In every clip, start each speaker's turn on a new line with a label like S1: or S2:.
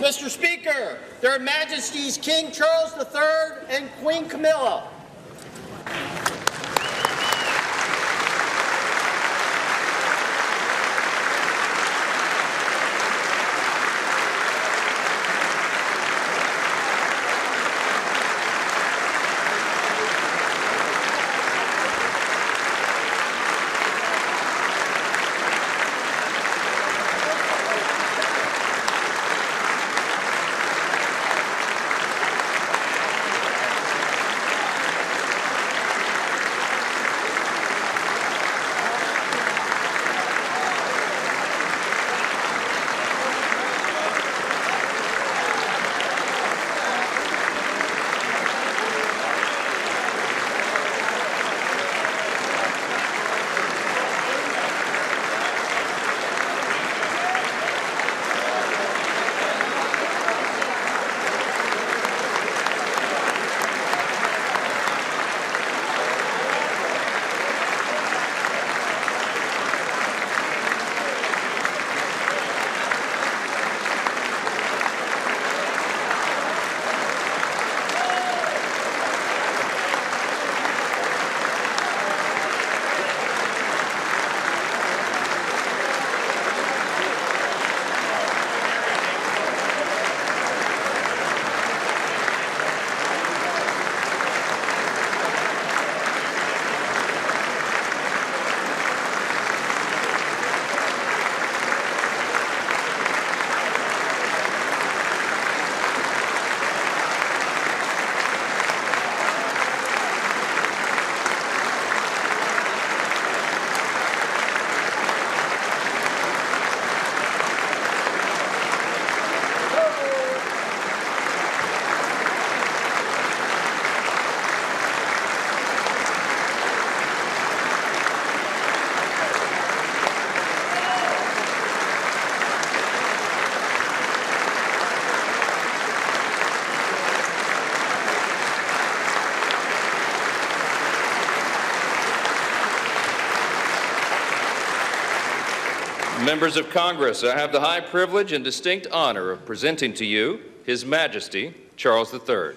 S1: Mr. Speaker, Their Majesties King Charles III and Queen Camilla.
S2: Members of Congress, I have the high privilege and distinct honor of presenting to you His Majesty Charles III.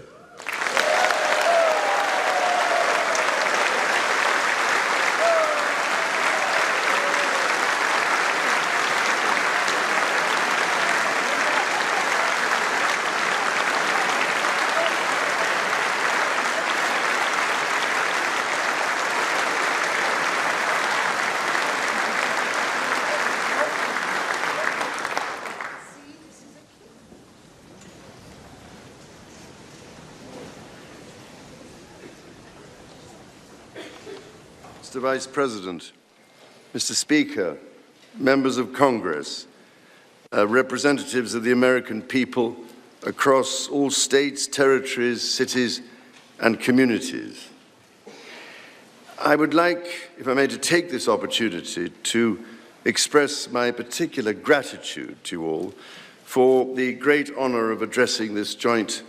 S3: Mr. Vice President, Mr. Speaker, members of Congress, representatives of the American people across all states, territories, cities, and communities. I would like, if I may, to take this opportunity to express my particular gratitude to you all for the great honor of addressing this joint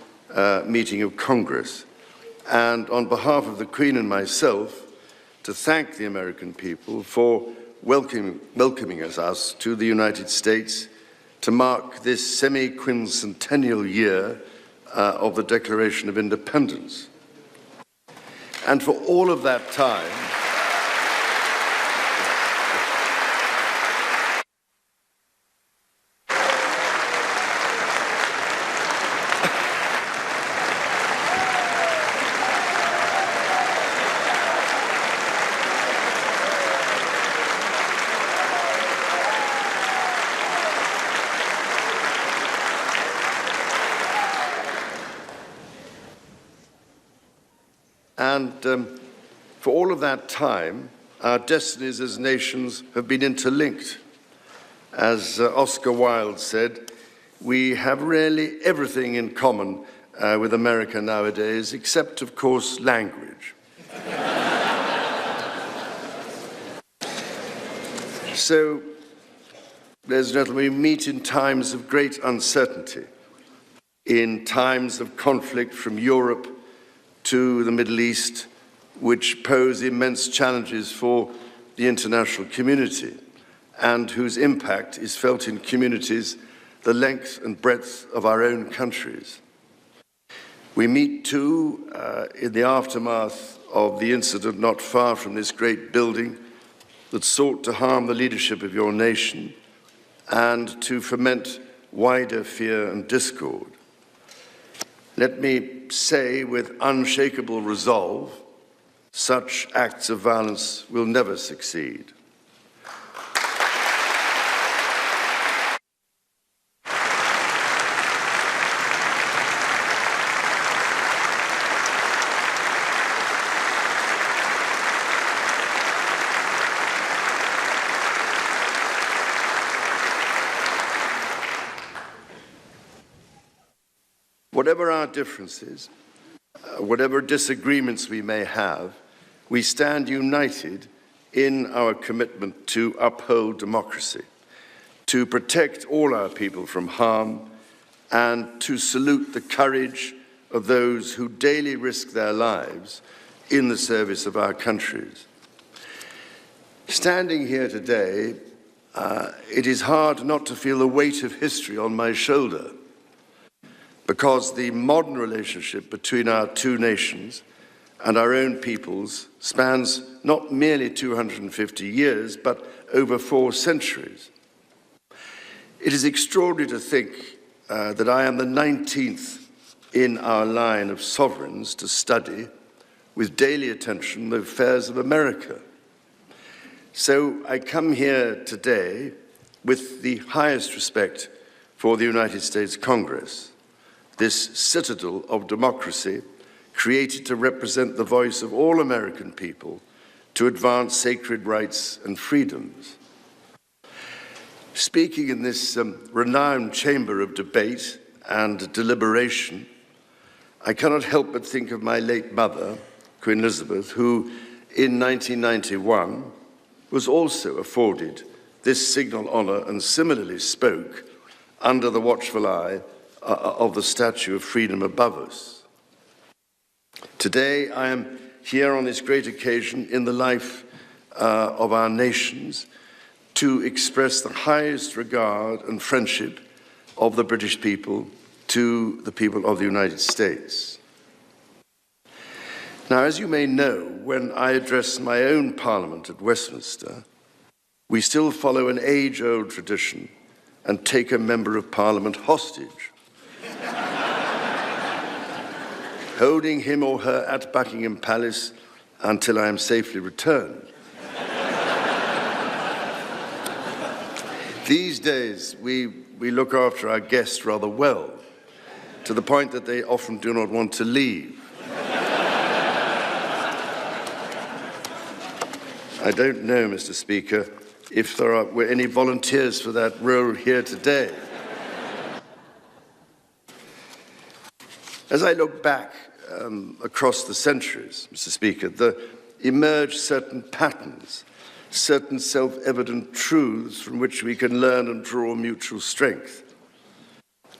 S3: meeting of Congress, and on behalf of the Queen and myself, to thank the American people for welcoming us to the United States to mark this semi-quincentennial year of the Declaration of Independence. And for all of that time, for all of that time, our destinies as nations have been interlinked. As Oscar Wilde said, we have really everything in common with America nowadays, except, of course, language. So, ladies and gentlemen, we meet in times of great uncertainty, in times of conflict from Europe to the Middle East, which pose immense challenges for the international community and whose impact is felt in communities the length and breadth of our own countries. We meet too in the aftermath of the incident not far from this great building that sought to harm the leadership of your nation and to foment wider fear and discord. Let me say with unshakable resolve, such acts of violence will never succeed. Whatever our differences, whatever disagreements we may have, we stand united in our commitment to uphold democracy, to protect all our people from harm, and to salute the courage of those who daily risk their lives in the service of our countries. Standing here today, it is hard not to feel the weight of history on my shoulder, because the modern relationship between our two nations and our own peoples spans not merely 250 years, but over 4 centuries. It is extraordinary to think that I am the 19th in our line of sovereigns to study with daily attention the affairs of America. So I come here today with the highest respect for the United States Congress, this citadel of democracy created to represent the voice of all American people to advance sacred rights and freedoms. Speaking in this renowned chamber of debate and deliberation, I cannot help but think of my late mother, Queen Elizabeth, who in 1991 was also afforded this signal honor and similarly spoke under the watchful eye of the Statue of Freedom above us. Today, I am here on this great occasion in the life of our nations to express the highest regard and friendship of the British people to the people of the United States. Now, as you may know, when I address my own Parliament at Westminster, we still follow an age-old tradition and take a Member of Parliament hostage, holding him or her at Buckingham Palace until I am safely returned. These days, we look after our guests rather well, to the point that they often do not want to leave. I don't know, Mr. Speaker, if there were any volunteers for that role here today. As I look back across the centuries, Mr. Speaker, there emerge certain patterns, certain self-evident truths from which we can learn and draw mutual strength.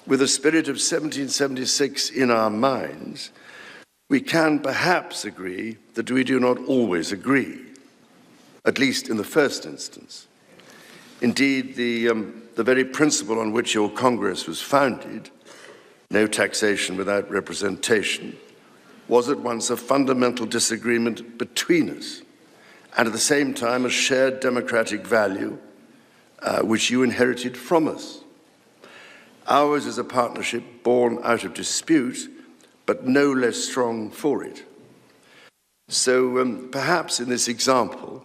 S3: With the spirit of 1776 in our minds, we can perhaps agree that we do not always agree, at least in the first instance. Indeed, the very principle on which your Congress was founded, no taxation without representation, was at once a fundamental disagreement between us, and at the same time a shared democratic value which you inherited from us. Ours is a partnership born out of dispute, but no less strong for it. So perhaps in this example,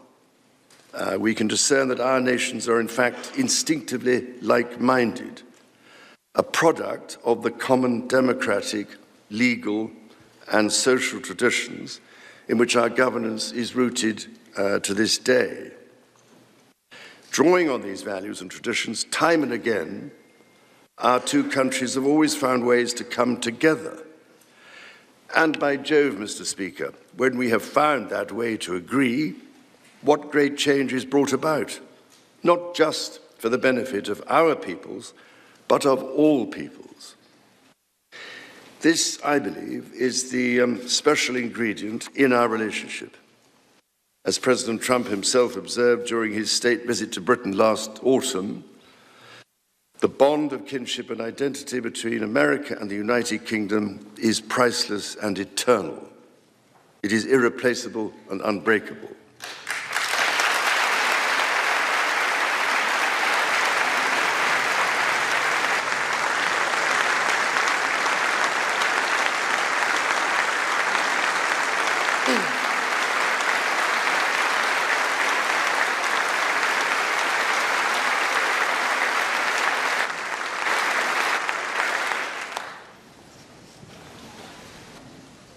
S3: we can discern that our nations are in fact instinctively like-minded, a product of the common democratic, legal, and social traditions in which our governance is rooted to this day. Drawing on these values and traditions, time and again, our two countries have always found ways to come together. And by Jove, Mr. Speaker, when we have found that way to agree, what great change is brought about, not just for the benefit of our peoples, but of all peoples. This, I believe, is the special ingredient in our relationship. As President Trump himself observed during his state visit to Britain last autumn, The bond of kinship and identity between America and the United Kingdom is priceless and eternal. It is irreplaceable and unbreakable.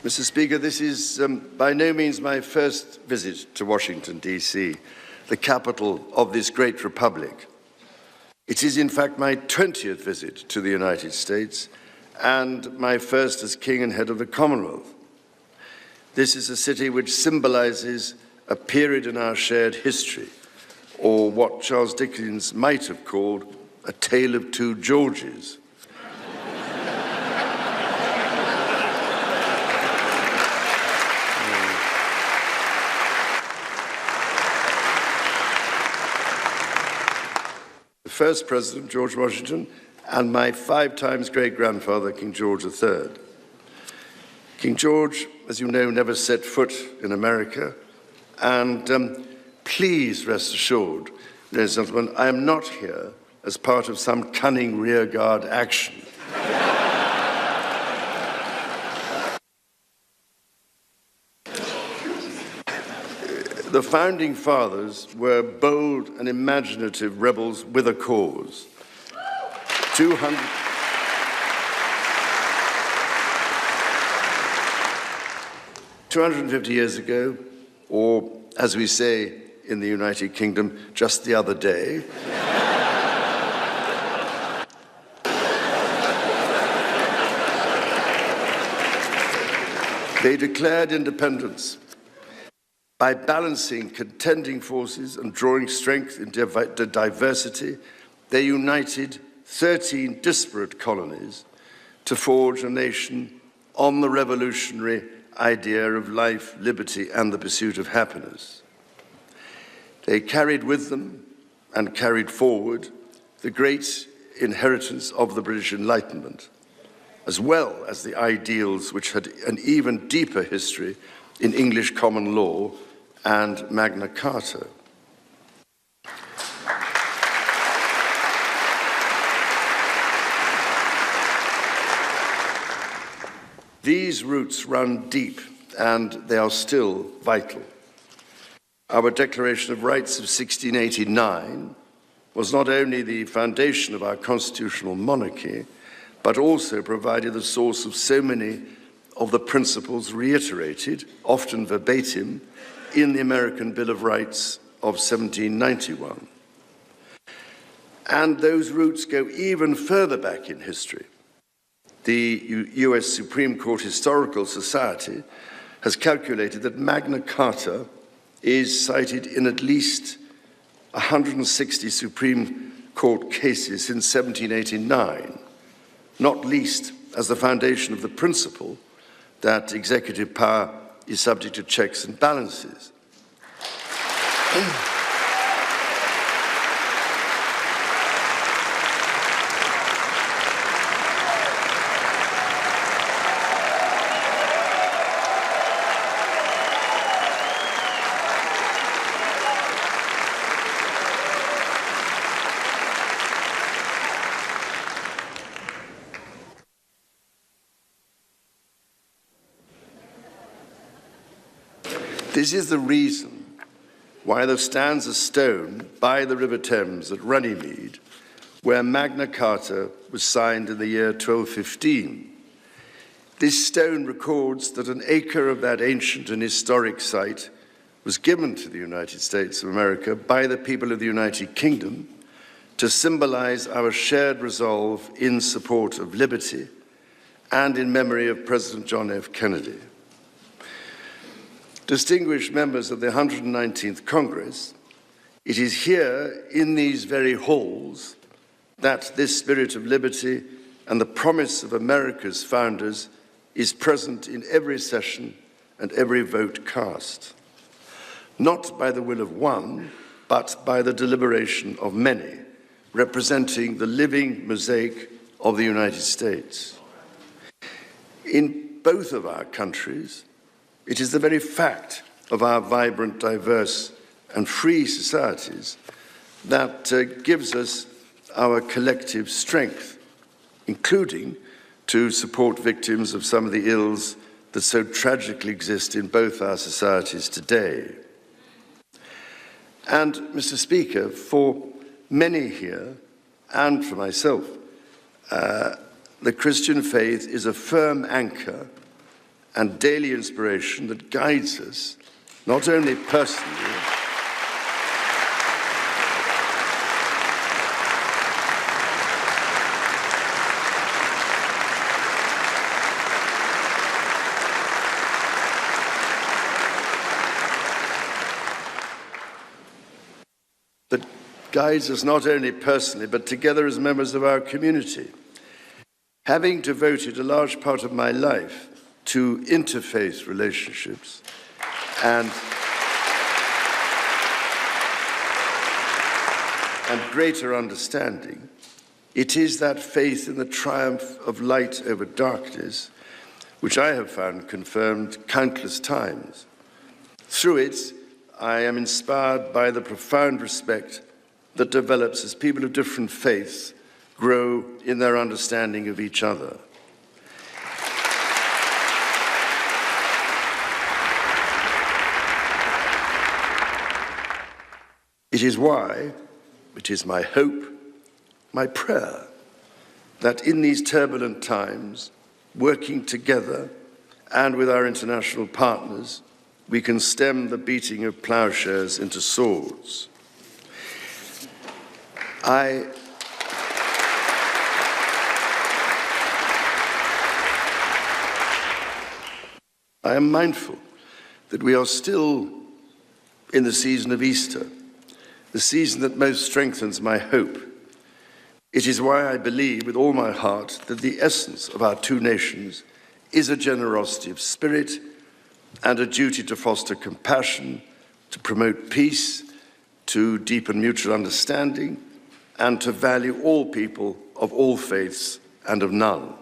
S3: Mr. Speaker, this is by no means my first visit to Washington, D.C., the capital of this great republic. It is, in fact, my 20th visit to the United States and my first as King and head of the Commonwealth. This is a city which symbolizes a period in our shared history, or what Charles Dickens might have called a tale of two Georges. First President, George Washington, and my 5 times great-grandfather, King George III. King George, as you know, never set foot in America, and please rest assured, ladies and gentlemen, I am not here as part of some cunning rearguard action. The Founding Fathers were bold and imaginative rebels with a cause. 250 years ago, or as we say in the United Kingdom, just the other day, they declared independence. By balancing contending forces and drawing strength in diversity, they united 13 disparate colonies to forge a nation on the revolutionary idea of life, liberty, and the pursuit of happiness. They carried with them and carried forward the great inheritance of the British Enlightenment, as well as the ideals which had an even deeper history in English common law and Magna Carta. These roots run deep, and they are still vital. Our Declaration of Rights of 1689 was not only the foundation of our constitutional monarchy, but also provided the source of so many of the principles reiterated, often verbatim, in the American Bill of Rights of 1791. And those roots go even further back in history. The US Supreme Court Historical Society has calculated that Magna Carta is cited in at least 160 Supreme Court cases since 1789, not least as the foundation of the principle that executive power is subject to checks and balances. This is the reason why there stands a stone by the River Thames at Runnymede, where Magna Carta was signed in the year 1215. This stone records that an acre of that ancient and historic site was given to the United States of America by the people of the United Kingdom to symbolize our shared resolve in support of liberty and in memory of President John F. Kennedy. Distinguished members of the 119th Congress, it is here in these very halls that this spirit of liberty and the promise of America's founders is present in every session and every vote cast, not by the will of one, but by the deliberation of many, representing the living mosaic of the United States. In both of our countries, it is the very fact of our vibrant, diverse, and free societies that gives us our collective strength, including to support victims of some of the ills that so tragically exist in both our societies today. And, Mr. Speaker, for many here, and for myself, the Christian faith is a firm anchor and daily inspiration that guides us, not only personally, that guides us not only personally, but together as members of our community. Having devoted a large part of my life to interfaith relationships and greater understanding, it is that faith in the triumph of light over darkness which I have found confirmed countless times. Through it, I am inspired by the profound respect that develops as people of different faiths grow in their understanding of each other. It is why, it is my hope, my prayer, that in these turbulent times, working together and with our international partners, we can stem the beating of plowshares into swords. I am mindful that we are still in the season of Easter, the season that most strengthens my hope. It is why I believe with all my heart that the essence of our two nations is a generosity of spirit and a duty to foster compassion, to promote peace, to deepen mutual understanding, and to value all people of all faiths and of none.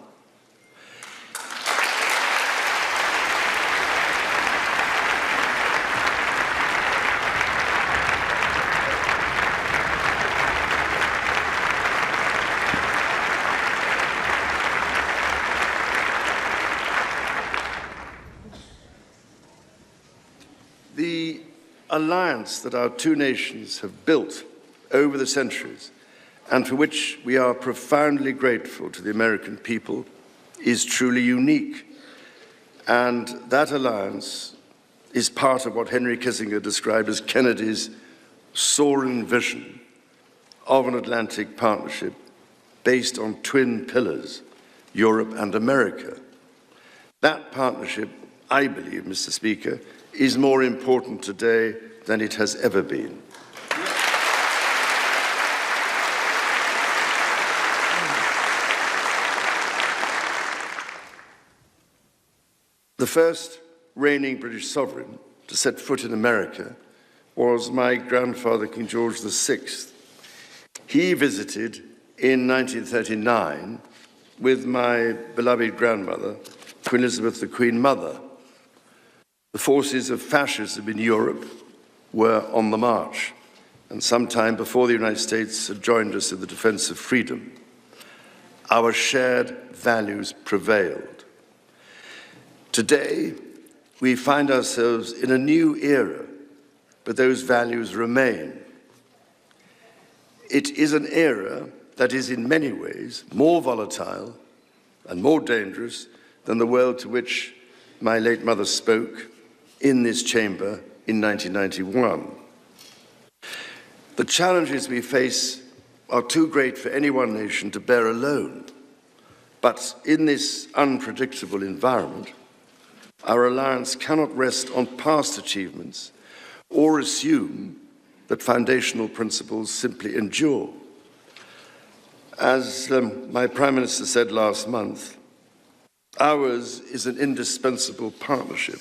S3: The alliance that our two nations have built over the centuries, and for which we are profoundly grateful to the American people, is truly unique. And that alliance is part of what Henry Kissinger described as Kennedy's soaring vision of an Atlantic partnership based on twin pillars, Europe and America. That partnership, I believe, Mr. Speaker, is more important today than it has ever been. The first reigning British sovereign to set foot in America was my grandfather, King George VI. He visited in 1939 with my beloved grandmother, Queen Elizabeth, the Queen Mother. The forces of fascism in Europe were on the march, and sometime before the United States had joined us in the defense of freedom, our shared values prevailed. Today, we find ourselves in a new era, but those values remain. It is an era that is in many ways more volatile and more dangerous than the world to which my late mother spoke in this chamber in 1991. The challenges we face are too great for any one nation to bear alone. But in this unpredictable environment, our alliance cannot rest on past achievements or assume that foundational principles simply endure. As my Prime Minister said last month, ours is an indispensable partnership.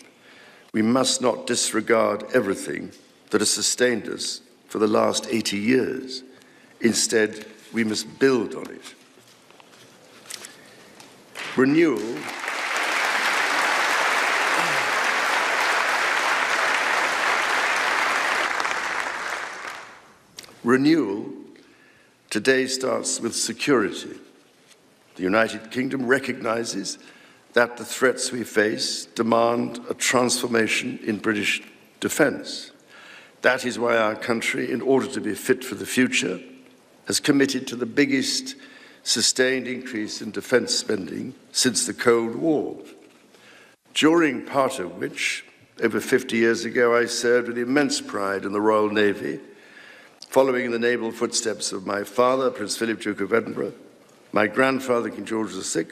S3: We must not disregard everything that has sustained us for the last 80 years. Instead, we must build on it. Renewal today starts with security. The United Kingdom recognizes that the threats we face demand a transformation in British defence. That is why our country, in order to be fit for the future, has committed to the biggest sustained increase in defence spending since the Cold War, during part of which, over 50 years ago, I served with immense pride in the Royal Navy, following in the naval footsteps of my father, Prince Philip, Duke of Edinburgh, my grandfather, King George VI,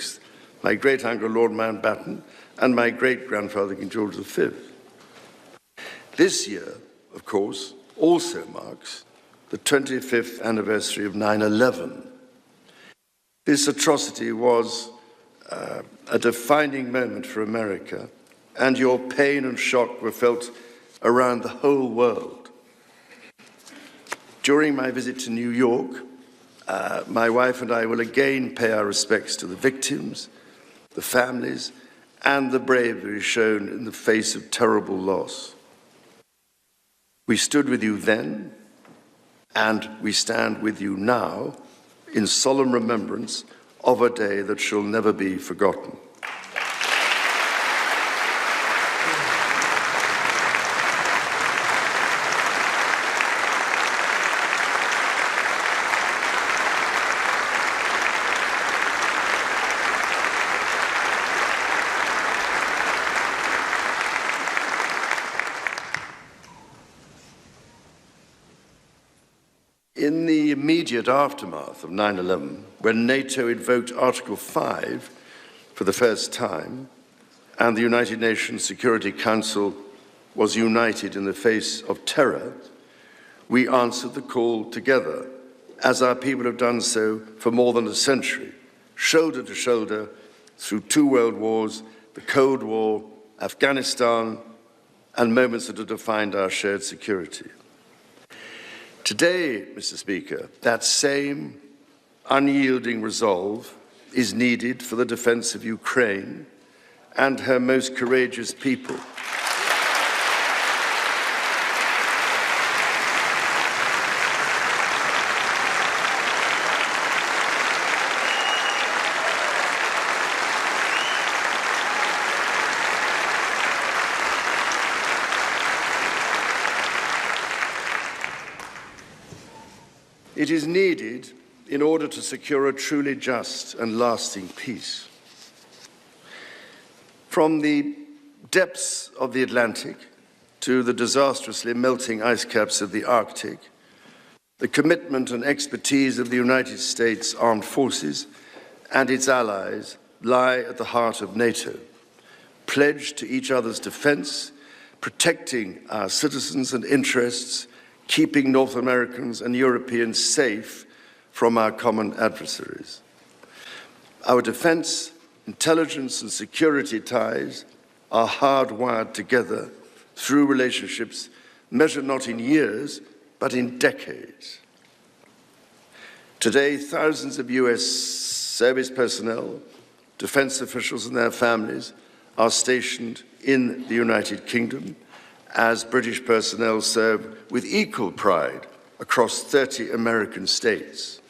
S3: my great-uncle, Lord Mountbatten, and my great-grandfather, King George V. This year, of course, also marks the 25th anniversary of 9/11. This atrocity was a defining moment for America, and your pain and shock were felt around the whole world. During my visit to New York, my wife and I will again pay our respects to the victims, the families, and the bravery shown in the face of terrible loss. We stood with you then, and we stand with you now in solemn remembrance of a day that shall never be forgotten. In the immediate aftermath of 9/11, when NATO invoked Article 5 for the first time, and the United Nations Security Council was united in the face of terror, we answered the call together, as our people have done so for more than a century, shoulder to shoulder, through 2 world wars, the Cold War, Afghanistan, and moments that have defined our shared security. Today, Mr. Speaker, that same unyielding resolve is needed for the defense of Ukraine and her most courageous people. It is needed in order to secure a truly just and lasting peace. From the depths of the Atlantic to the disastrously melting ice caps of the Arctic, the commitment and expertise of the United States Armed Forces and its allies lie at the heart of NATO, pledged to each other's defense, protecting our citizens and interests, keeping North Americans and Europeans safe from our common adversaries. Our defense, intelligence, and security ties are hardwired together through relationships measured not in years, but in decades. Today, thousands of US service personnel, defense officials and their families are stationed in the United Kingdom, as British personnel serve with equal pride across 30 American states.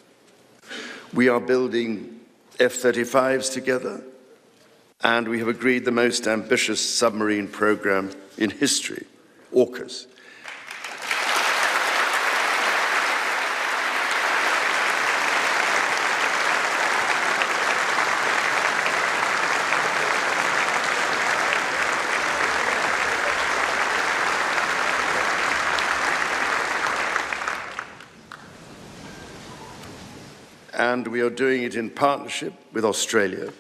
S3: We are building F-35s together, and we have agreed the most ambitious submarine program in history, AUKUS. And we are doing it in partnership with Australia,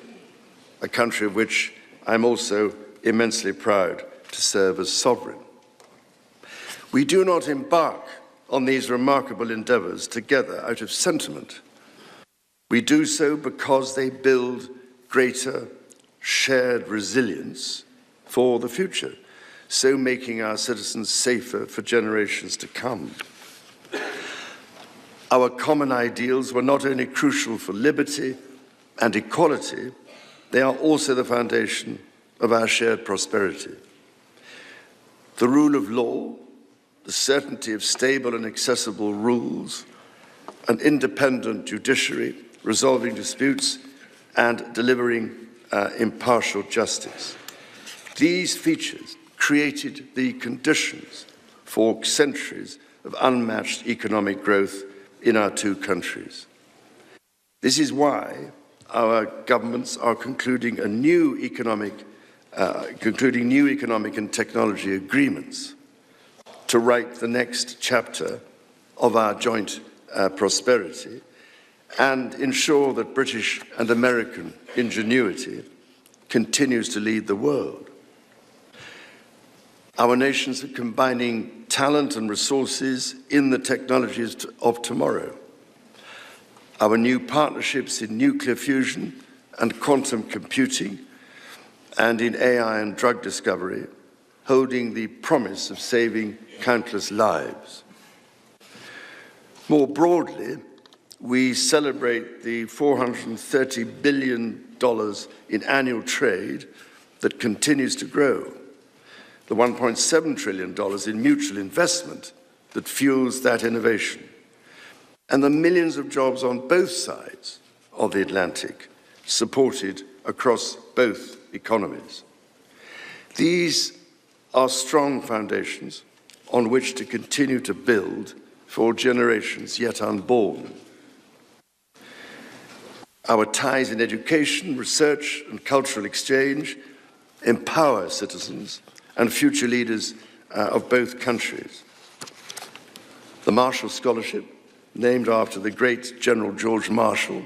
S3: a country of which I'm also immensely proud to serve as sovereign. We do not embark on these remarkable endeavours together out of sentiment. We do so because they build greater shared resilience for the future, so making our citizens safer for generations to come. Our common ideals were not only crucial for liberty and equality, they are also the foundation of our shared prosperity. The rule of law, the certainty of stable and accessible rules, an independent judiciary resolving disputes and delivering impartial justice. These features created the conditions for centuries of unmatched economic growth in our two countries. This is why our governments are concluding new economic and technology agreements to write the next chapter of our joint prosperity and ensure that British and American ingenuity continues to lead the world. Our nations are combining talent and resources in the technologies of tomorrow. Our new partnerships in nuclear fusion and quantum computing and in AI and drug discovery, holding the promise of saving countless lives. More broadly, we celebrate the $430 billion in annual trade that continues to grow, the $1.7 trillion in mutual investment that fuels that innovation, and the millions of jobs on both sides of the Atlantic, supported across both economies. These are strong foundations on which to continue to build for generations yet unborn. Our ties in education, research, and cultural exchange empower citizens and future leaders of both countries. The Marshall Scholarship, named after the great General George Marshall,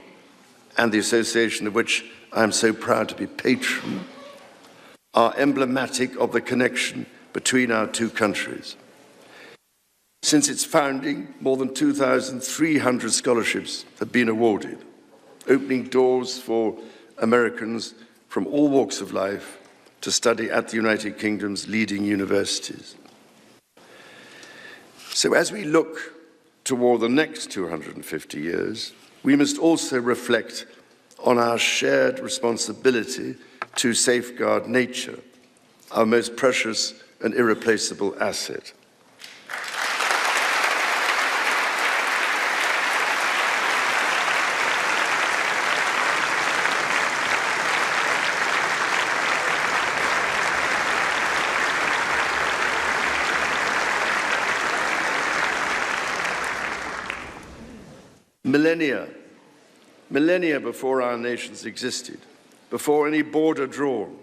S3: and the association of which I am so proud to be patron, are emblematic of the connection between our two countries. Since its founding, more than 2,300 scholarships have been awarded, opening doors for Americans from all walks of life to study at the United Kingdom's leading universities. So as we look toward the next 250 years, we must also reflect on our shared responsibility to safeguard nature, our most precious and irreplaceable asset. Millennia before our nations existed, before any border drawn,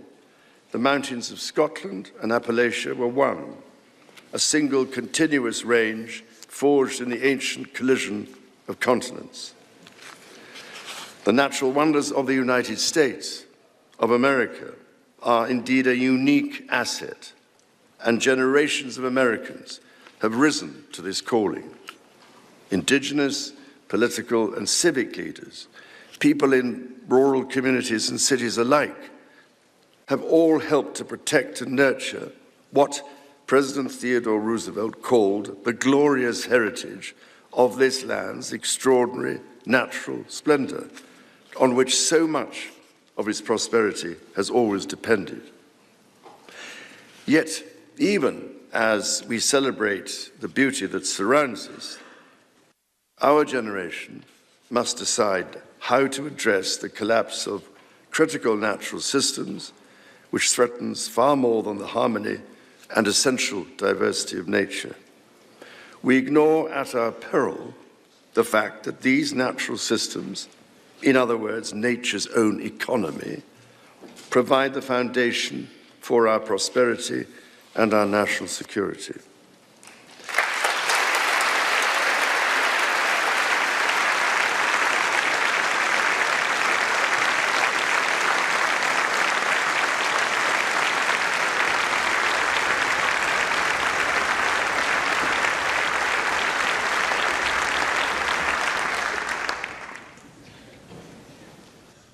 S3: the mountains of Scotland and Appalachia were one, a single continuous range forged in the ancient collision of continents. The natural wonders of the United States of America are indeed a unique asset, and generations of Americans have risen to this calling. Indigenous, political and civic leaders, people in rural communities and cities alike, have all helped to protect and nurture what President Theodore Roosevelt called the glorious heritage of this land's extraordinary natural splendor, on which so much of its prosperity has always depended. Yet, even as we celebrate the beauty that surrounds us, our generation must decide how to address the collapse of critical natural systems, which threatens far more than the harmony and essential diversity of nature. We ignore at our peril the fact that these natural systems, in other words, nature's own economy, provide the foundation for our prosperity and our national security.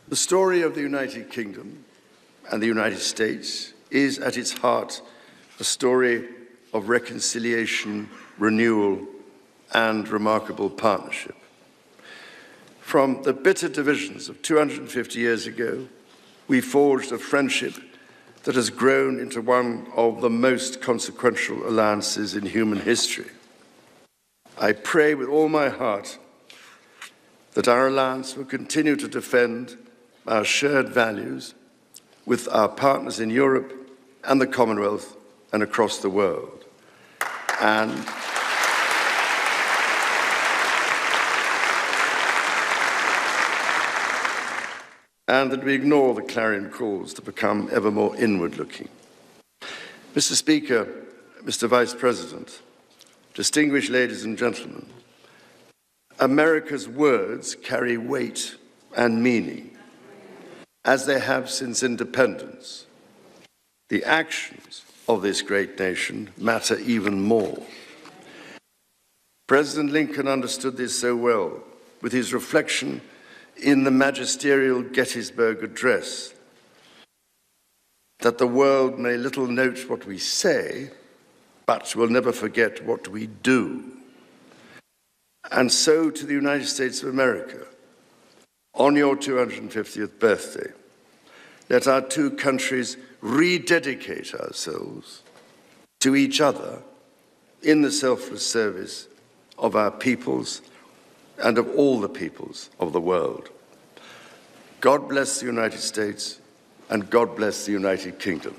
S3: The story of the United Kingdom and the United States is at its heart a story of reconciliation, renewal, and remarkable partnership. From the bitter divisions of 250 years ago, we forged a friendship that has grown into one of the most consequential alliances in human history. I pray with all my heart that our alliance will continue to defend our shared values with our partners in Europe and the Commonwealth and across the world. And that we ignore the clarion calls to become ever more inward-looking. Mr. Speaker, Mr. Vice President, distinguished ladies and gentlemen, America's words carry weight and meaning, as they have since independence. The actions of this great nation matter even more. President Lincoln understood this so well with his reflection in the magisterial Gettysburg Address, that the world may little note what we say, but will never forget what we do. And so to the United States of America, on your 250th birthday, let our two countries rededicate ourselves to each other in the selfless service of our peoples and of all the peoples of the world. God bless the United States, and God bless the United Kingdom.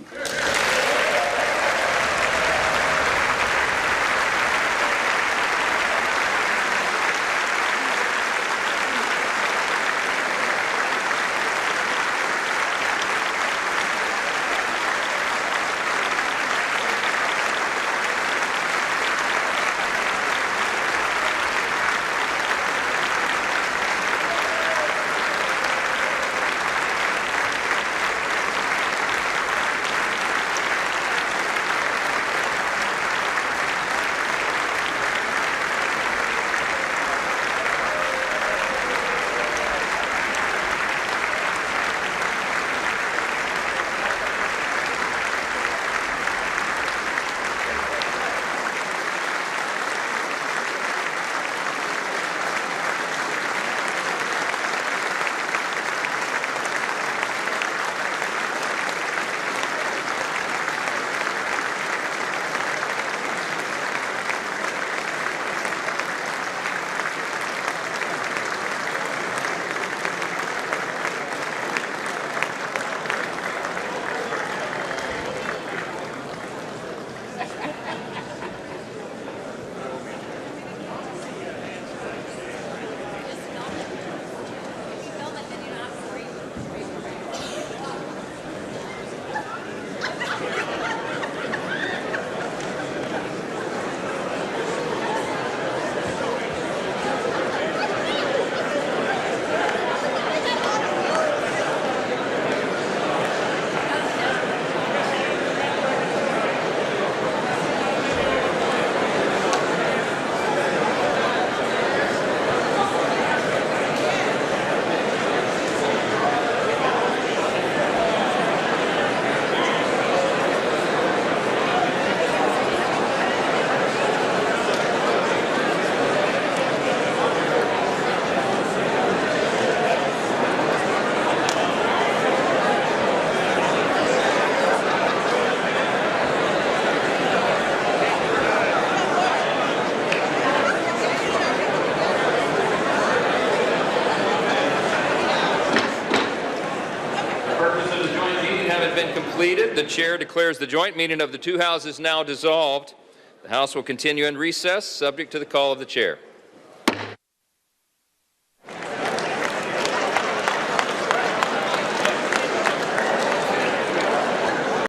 S2: Completed. The chair declares the joint meeting of the two houses now dissolved. The House will continue in recess, subject to the call of the chair.